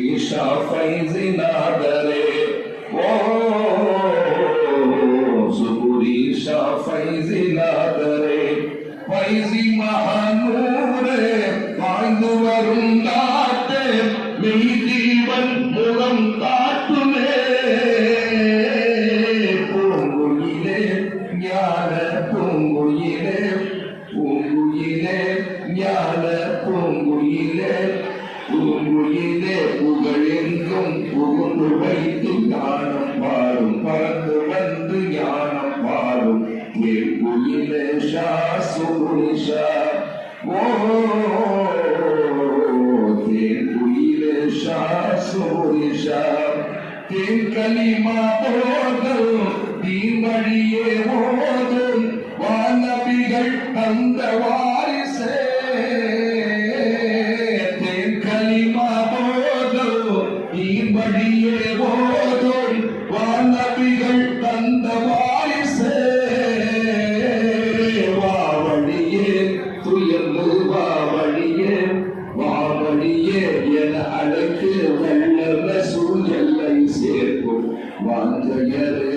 ஈஷா ஃபைஸினாதரே ஓ சுபுரீஷா ஃபைஸினாதரே ஃபைஸி மகானூரே வாழ்ந்து வரும் நாட்டே மெய் ஜீவன் முகம் காட்டுமே பூங்குயிலே ஞான பூங்குயிலே பூங்குயிலே ஞான பூங்குயிலே பூங்குயிலே புகழெங்கும் புகுந்து வைத்து ஞானம் பாடும் பறந்து வந்து ஞானம் பாடும் குயிலே ஷா சுகுனிஷா ஓ குயிலே ஷா சுகுனிஷா தேன் கலிமா போதல் தீன் வழியே ஓதும் வானபிகள் தந்த வாரிசே வழியே போதும் வானபிகள் தந்த வாரிசே வாவழியே துயர்ந்து வாவழியே வாவழியே என அழைத்து வல்லர் ரசூல் எல்லை சேர்க்கும் வாஞ்சையரே